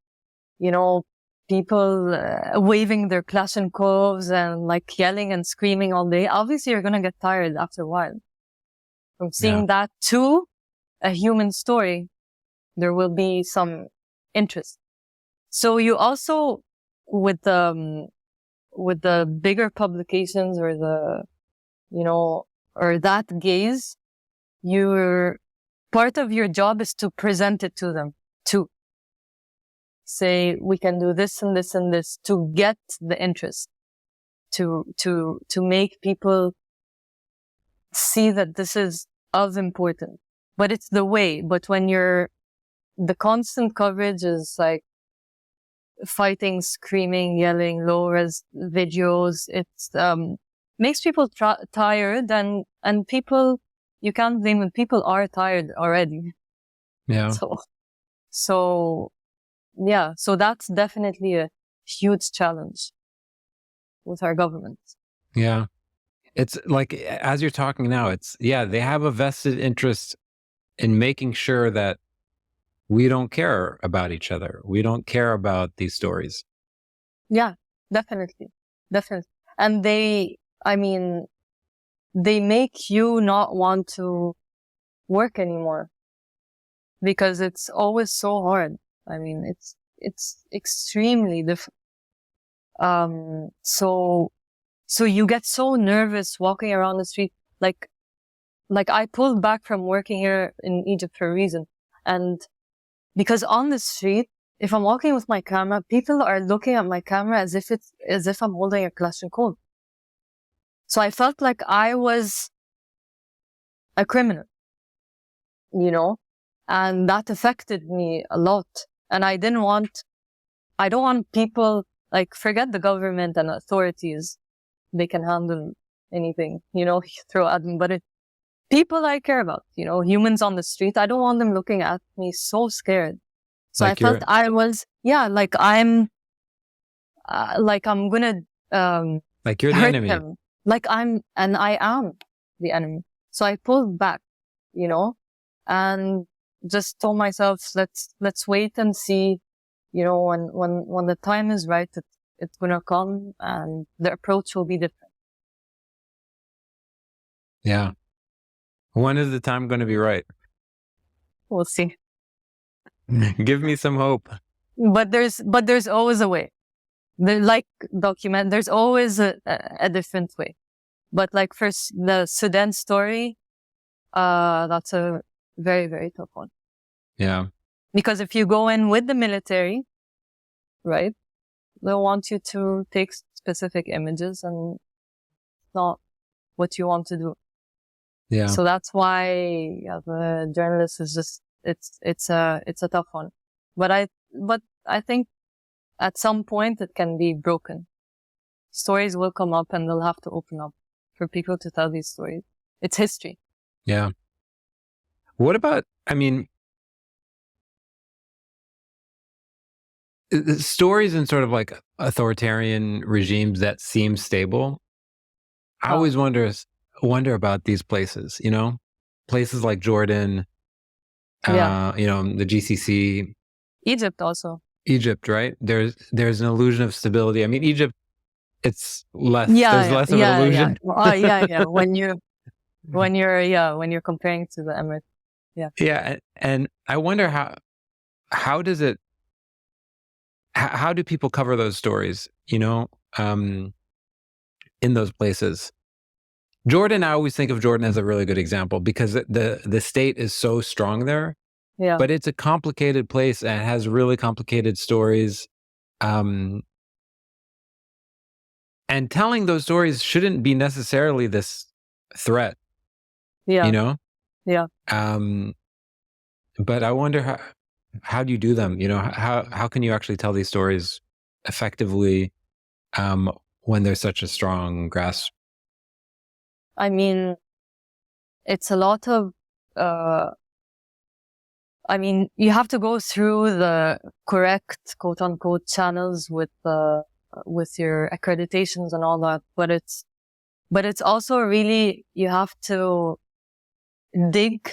people waving their Kalashnikovs and like yelling and screaming all day, obviously you're going to get tired after a while. From seeing that to a human story, there will be some interest. So you also, with the bigger publications or or that gaze, part of your job is to present it to them too. Say, we can do this and this and this to get the interest, to make people see that this is of importance. But it's the way. But when the constant coverage is like fighting, screaming, yelling, low-res videos, it's makes people tired, and people, you can't blame them. People are tired already. Yeah. So that's definitely a huge challenge with our government. Yeah. It's like, as you're talking now, they have a vested interest in making sure that we don't care about each other. We don't care about these stories. Yeah, definitely. And they make you not want to work anymore because it's always so hard. I mean, it's extremely difficult. So you get so nervous walking around the street. Like I pulled back from working here in Egypt for a reason. And because on the street, if I'm walking with my camera, people are looking at my camera as if I'm holding a Kalashnikov. So I felt like I was a criminal, and that affected me a lot. And I don't want people, like, forget the government and authorities. They can handle anything, throw at them. But people I care about, humans on the street, I don't want them looking at me so scared. So Like I felt I was, like I'm gonna like you're the hurt enemy. him. I am the enemy. So I pulled back, and just told myself, let's wait and see, when the time is right, it's gonna come and the approach will be different. Yeah. When is the time going to be right? We'll see. Give me some hope. But there's always a way. There's always a different way. But like first, the Sudan story, that's a very, very tough one. Yeah. Because if you go in with the military, right, they'll want you to take specific images and it's not what you want to do. Yeah. So that's why the journalist is just, it's a tough one. But I think at some point it can be broken. Stories will come up and they'll have to open up for people to tell these stories. It's history. Yeah. What about, stories in sort of like authoritarian regimes that seem stable? I always wonder about these places, places like Jordan, the GCC. Egypt also. Egypt, right? There's an illusion of stability. I mean, Egypt, it's less. There's less of an illusion. Yeah. When you're comparing to the Emirates. Yeah. Yeah, and I wonder how does it? How do people cover those stories? In those places. Jordan, I always think of Jordan as a really good example because the state is so strong there. Yeah. But it's a complicated place and it has really complicated stories. And telling those stories shouldn't be necessarily this threat. Yeah. Yeah. But I wonder how do you do them? How can you actually tell these stories effectively when there's such a strong grasp? I mean, it's a lot of, you have to go through the correct quote unquote channels with your accreditations and all that. But it's also really, you have to dig,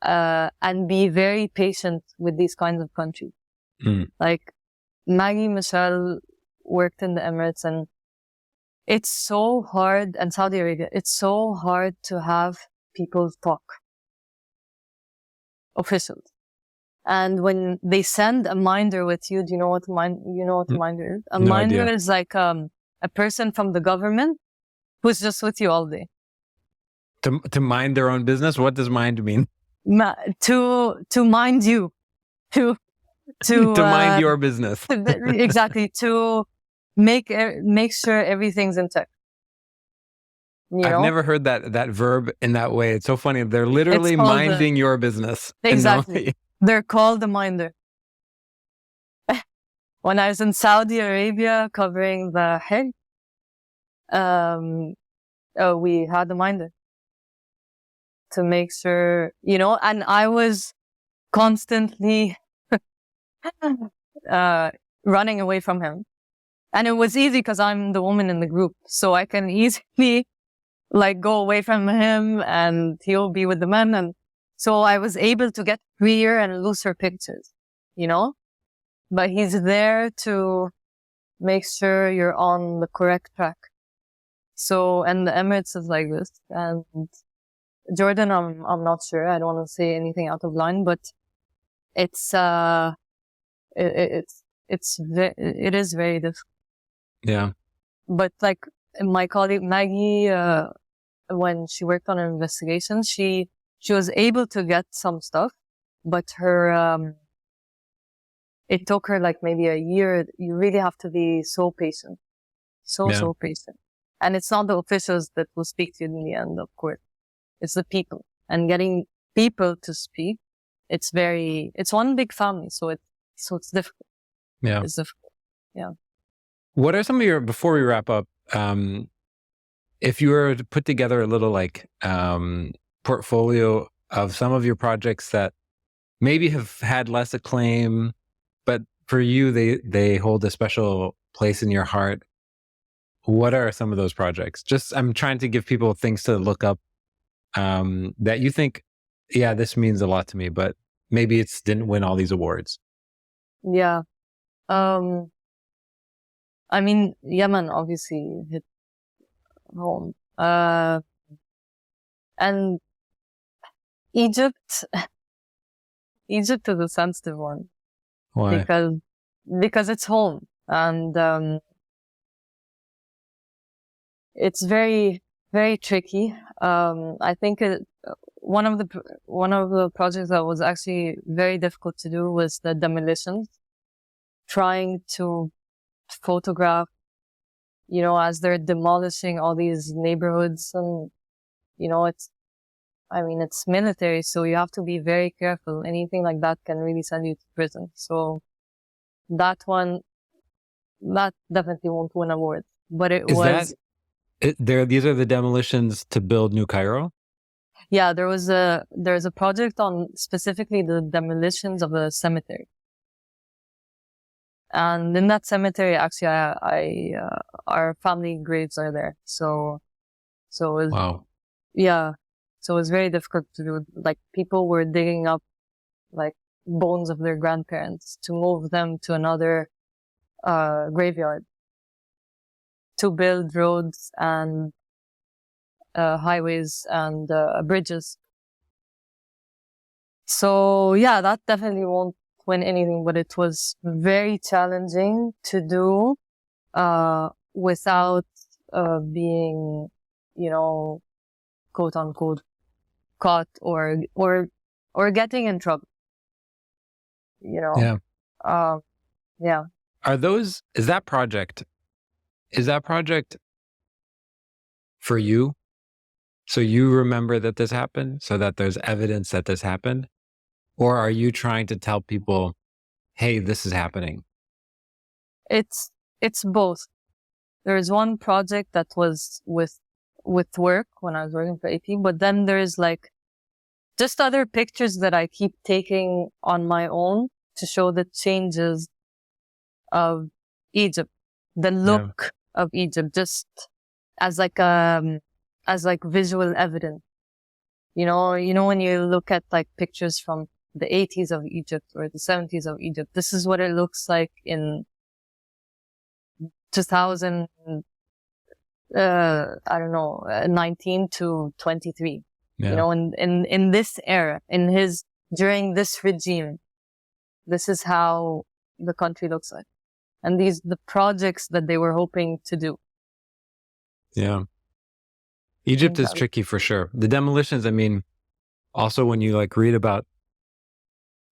and be very patient with these kinds of countries. Like Maggie Michelle worked in the Emirates and it's so hard, and Saudi Arabia, it's so hard to have people talk. Officials. And when they send a minder with you, do you know what a minder is? A minder is like a person from the government who's just with you all day. To mind their own business? What does mind mean? To mind you. To mind your business. Exactly. To make sure everything's intact. I've never heard that verb in that way. It's so funny. They're literally minding your business. Exactly. They're called the minder. When I was in Saudi Arabia covering the Hajj, we had a minder to make sure, and I was constantly running away from him. And it was easy because I'm the woman in the group. So I can easily go away from him and he'll be with the men. And so I was able to get freer and looser pictures, but he's there to make sure you're on the correct track. So, and the Emirates is like this, and Jordan, I'm not sure. I don't want to say anything out of line, but it is very difficult. Yeah. But like my colleague Maggie, when she worked on an investigation, she was able to get some stuff, but her, it took her maybe a year. You really have to be so patient. So patient. And it's not the officials that will speak to you in the end, of course. It's the people. And getting people to speak, it's one big family. So it's difficult. Yeah. It's difficult. Yeah. What are some of your, before we wrap up, if you were to put together a little portfolio of some of your projects that maybe have had less acclaim, but for you, they hold a special place in your heart. What are some of those projects? Just, I'm trying to give people things to look up that you think, yeah, this means a lot to me, but maybe it's didn't win all these awards. Yeah. I mean, Yemen obviously hit home. And Egypt, Egypt is a sensitive one Why? because it's home, and it's very, very tricky. I think one of the projects that was actually very difficult to do was the demolitions, trying to photograph, as they're demolishing all these neighborhoods, and it's military, so you have to be very careful. Anything like that can really send you to prison. So that definitely won't win awards. But it Is was, these are the demolitions to build New Cairo? yeah, there's a project on specifically the demolitions of a cemetery. And in that cemetery, actually, our family graves are there. So it was, Wow. yeah. So it was very difficult to do. Like, people were digging up, like, bones of their grandparents to move them to another, graveyard to build roads and, highways and, bridges. So yeah, that definitely won't win anything, but it was very challenging to do, without, being, quote unquote, caught or getting in trouble, Yeah. yeah. Is that project for you? So you remember that this happened, so that there's evidence that this happened? Or are you trying to tell people, hey, this is happening? It's both. There's one project that was with work when I was working for AP, but then there's like just other pictures that I keep taking on my own to show the changes of Egypt, the look of Egypt, just as like visual evidence. When you look at like pictures from the 80s of Egypt or the 70s of Egypt, this is what it looks like in 2000, 19 to 23. Yeah. In this era, during this regime, this is how the country looks like. And the projects that they were hoping to do. Yeah. Egypt is tricky for sure. The demolitions, also when you like read about,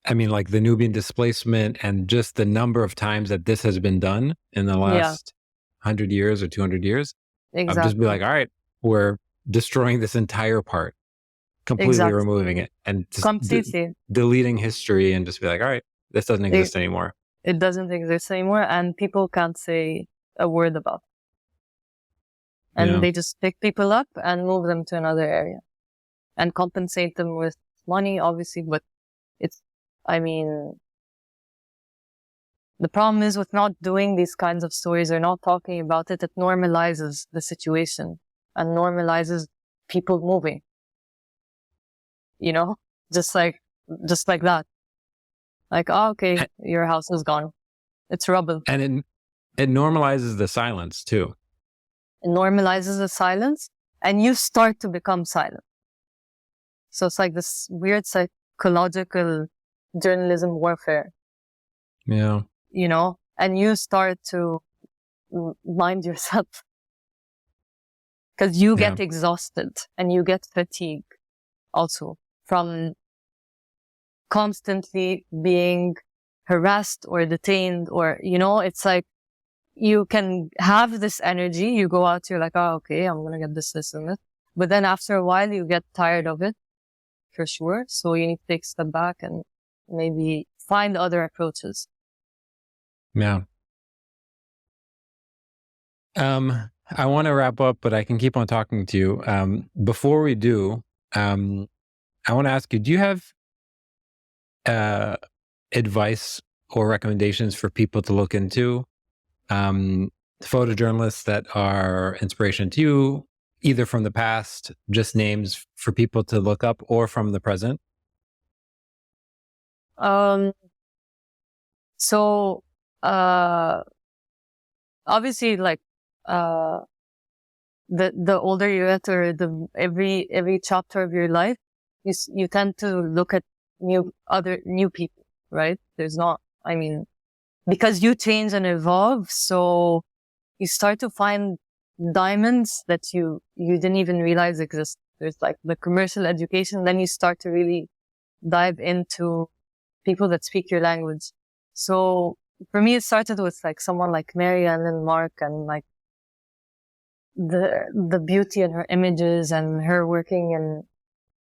like the Nubian displacement and just the number of times that this has been done in the last 100 years or 200 years, exactly. I'll just be like, all right, we're destroying this entire part, completely removing it and just completely deleting history, and just be like, all right, this doesn't exist anymore. It doesn't exist anymore, and people can't say a word about it. And they just pick people up and move them to another area and compensate them with money, obviously. But the problem is with not doing these kinds of stories or not talking about it, it normalizes the situation and normalizes people moving, just like that. Like, oh, okay, your house is gone. It's rubble. And it normalizes the silence too. It normalizes the silence, and you start to become silent. So it's like this weird psychological journalism warfare. Yeah. And you start to mind yourself because you get exhausted and you get fatigue also from constantly being harassed or detained, or, it's like you can have this energy, you go out, you're like, oh, okay, I'm going to get this, and this. But then after a while, you get tired of it, for sure. So you need to take a step back and maybe find other approaches. Yeah. I want to wrap up, but I can keep on talking to you. Before we do, I want to ask you, do you have advice or recommendations for people to look into? Photojournalists that are inspiration to you, either from the past, just names for people to look up, or from the present? So, obviously, like, the older you get, or every chapter of your life, you tend to look at new people, right? Because you change and evolve, so you start to find diamonds that you didn't even realize exist. There's like the commercial education, then you start to really dive into people that speak your language. So for me, it started with like someone like Marianne and Mark, and like the beauty in her images and her working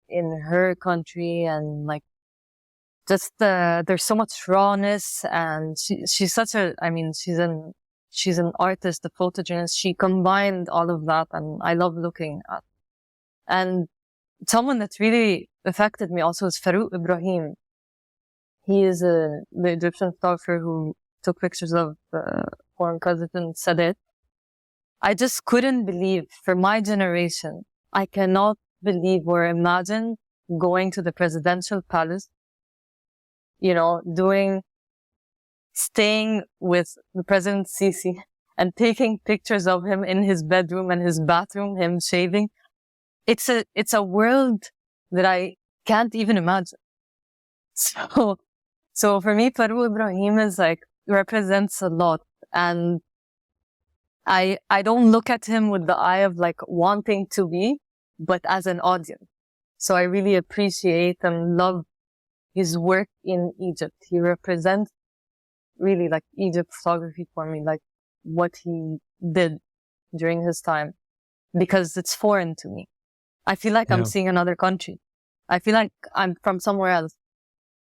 in her country, and like just there's so much rawness, and she's such a, she's an artist, a photojournalist. She combined all of that, and I love looking at. And someone that really affected me also is Farouk Ibrahim. He is the Egyptian photographer who took pictures of former President Sadat. I just couldn't believe, for my generation, I cannot believe or imagine going to the presidential palace, staying with the President Sisi and taking pictures of him in his bedroom and his bathroom, him shaving. It's a world that I can't even imagine. So for me, Farouk Ibrahim is like, represents a lot. And I don't look at him with the eye of like wanting to be, but as an audience. So I really appreciate and love his work in Egypt. He represents really like Egypt photography for me, like what he did during his time, because it's foreign to me. I feel like I'm seeing another country. I feel like I'm from somewhere else.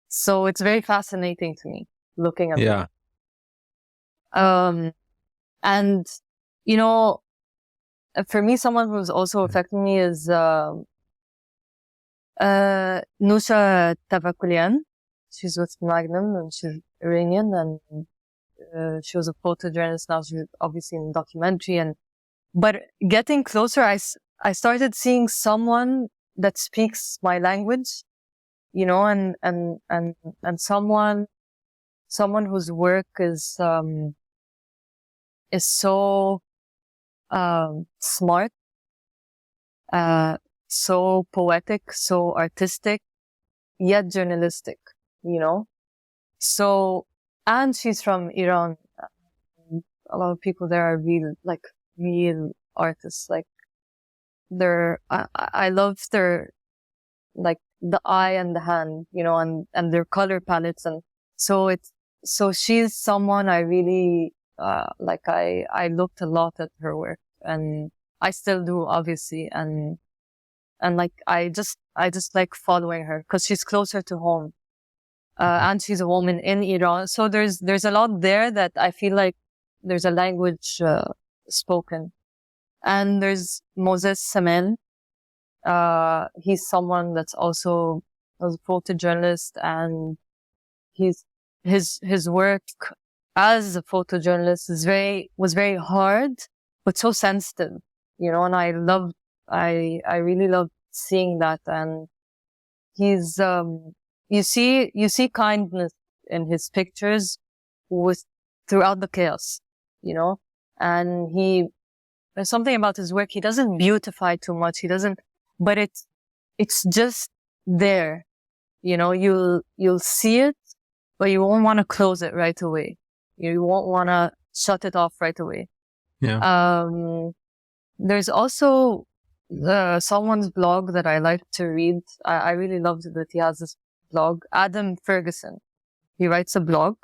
So it's very fascinating to me looking at that. And for me, someone who's also affecting me is Nusha Tavakulian. She's with Magnum, and she's Iranian, and she was a photojournalist. Now she's obviously in documentary. But getting closer, I started seeing someone that speaks my language, and someone whose work is so smart, so poetic, so artistic, yet journalistic, So, and she's from Iran. A lot of people there are real artists. Like, I love their, like, the eye and the hand, and their color palettes. And so she's someone I really, I looked a lot at her work, and I still do, obviously. And like, I just like following her because she's closer to home. And she's a woman in Iran. So there's a lot there that I feel like there's a language, spoken. And there's Moses Samel. He's someone that's also a photojournalist, and his work as a photojournalist was very hard, but so sensitive, and I really love seeing that. And he's, you see kindness in his pictures throughout the chaos, and there's something about his work. He doesn't beautify too much. But it's just there, you'll see it, but you won't want to close it right away. You won't want to shut it off right away. Yeah. There's also someone's blog that I like to read. I really loved that he has this blog, Adam Ferguson. He writes a blog,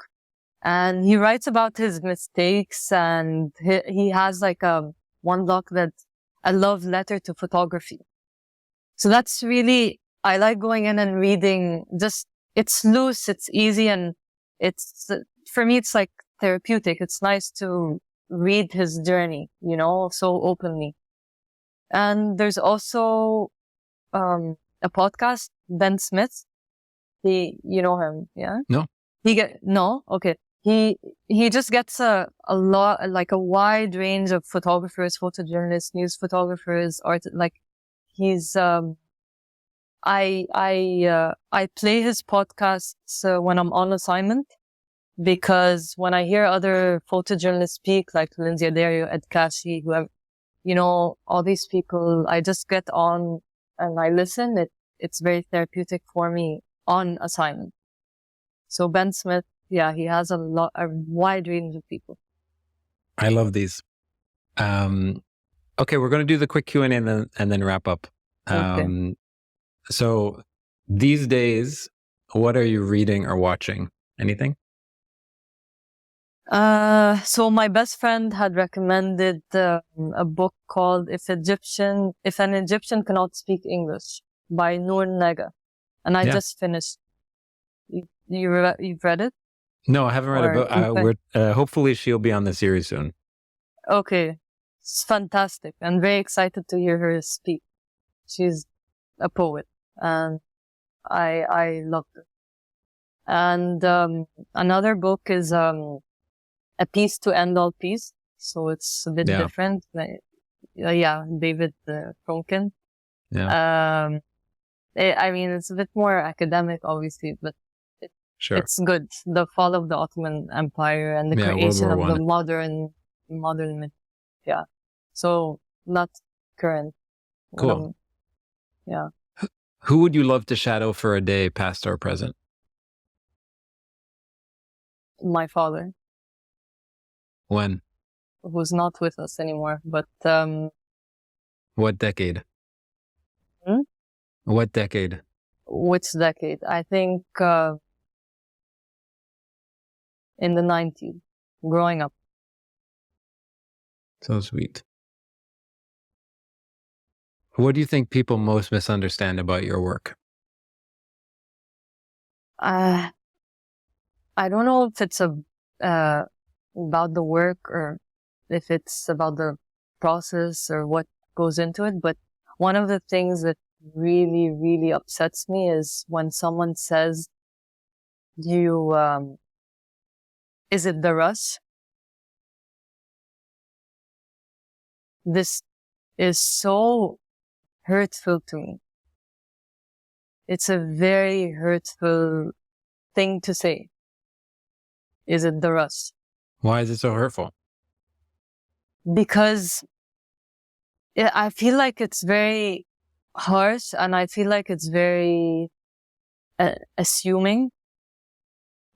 and he writes about his mistakes, and he has like one blog that's a love letter to photography. So that's really, I like going in and reading. Just, it's loose, it's easy, and for me, it's like therapeutic. It's nice to read his journey, so openly. And there's also a podcast, Ben Smith. you know him, yeah? No. No? Okay. He just gets a lot, like a wide range of photographers, photojournalists, news photographers, he's, I play his podcasts when I'm on assignment, because when I hear other photojournalists speak, like Lindsay Adario, Ed Kashi, whoever, all these people, I just get on and I listen. It's very therapeutic for me on assignment. So Ben Smith, yeah, he has a wide range of people. I love these. Okay, we're going to do the quick Q&A and then wrap up. Okay. So these days, what are you reading or watching? Anything? So my best friend had recommended a book called If an Egyptian Cannot Speak English by Noor Nega. And I just finished. You've read it? No, I haven't read it, but hopefully she'll be on the series soon. Okay. It's fantastic. I'm very excited to hear her speak. She's a poet and I loved it. And another book is A Peace to End All Peace. So it's a bit different. David Fromkin. Yeah. I mean, it's a bit more academic, obviously, but it's good. The fall of the Ottoman Empire and the creation of the modern myth. Yeah. So not current. Cool. Yeah. Who would you love to shadow for a day, past or present? My father. When? Who's not with us anymore, but what decade? What decade? Which decade? I think in the 90s, growing up. So sweet. What do you think people most misunderstand about your work? I don't know if it's about the work or if it's about the process or what goes into it, but one of the things that really, really upsets me is when someone says, is it the rush? This is so hurtful to me. It's a very hurtful thing to say. Is it the rush? Why is it so hurtful? Because I feel like it's very harsh and I feel like it's very assuming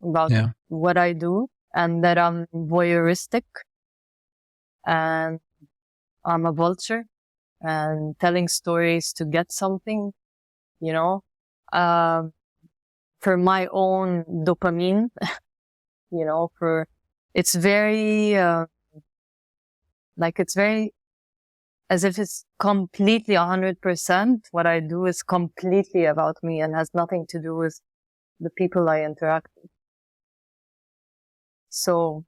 about what I do and that I'm voyeuristic and I'm a vulture and telling stories to get something, for my own dopamine, it's very, it's very, as if it's completely 100%. What I do is completely about me and has nothing to do with the people I interact with. So,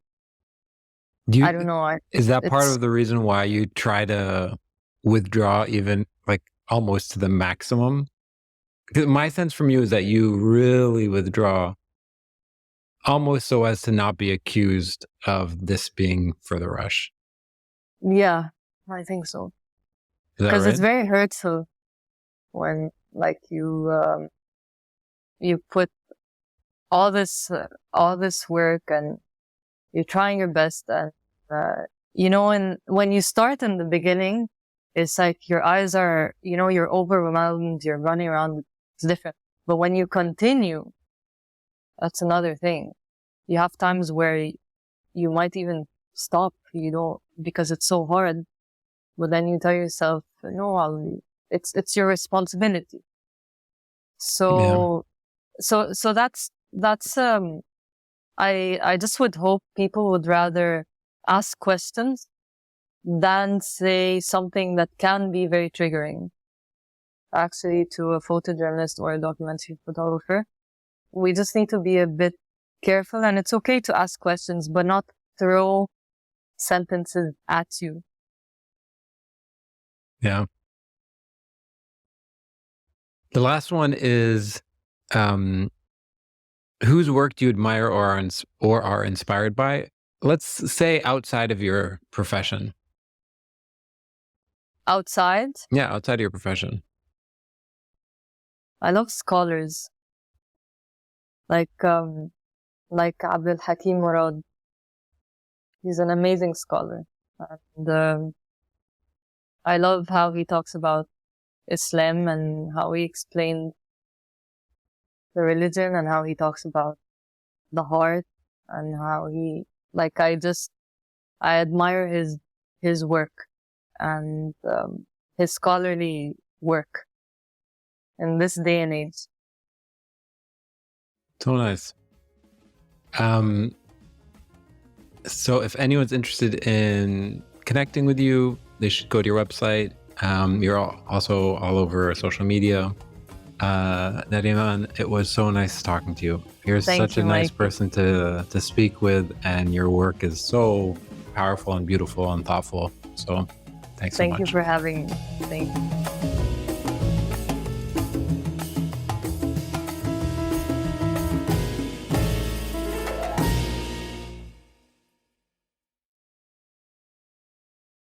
I don't know. Is that part of the reason why you try to withdraw even almost to the maximum? Because my sense from you is that you really withdraw almost so as to not be accused of this being for the rush. Yeah, I think so. Because it's very hurtful when you put all this work and you're trying your best and and when you start in the beginning, it's like your eyes are, you're overwhelmed, you're running around, it's different. But when you continue, that's another thing. You have times where you might even stop, because it's so hard. But then you tell yourself, no, it's your responsibility. So that's I just would hope people would rather ask questions than say something that can be very triggering. Actually, to a photojournalist or a documentary photographer, we just need to be a bit careful, and it's okay to ask questions, but not throw sentences at you. Yeah. The last one is, whose work do you admire or are inspired by? Let's say outside of your profession. Outside, Yeah, outside of your profession. I love scholars like Abdul Hakim Murad. He's an amazing scholar. And I love how he talks about Islam and how he explained the religion and how he talks about the heart and how he, like, I admire his work and his scholarly work in this day and age. So nice. So if anyone's interested in connecting with you, they should go to your website. You're also all over social media. Nariman, it was so nice talking to you. You're such a nice person to speak with, and your work is so powerful and beautiful and thoughtful. So thanks so much. Thank you for having me. Thank you.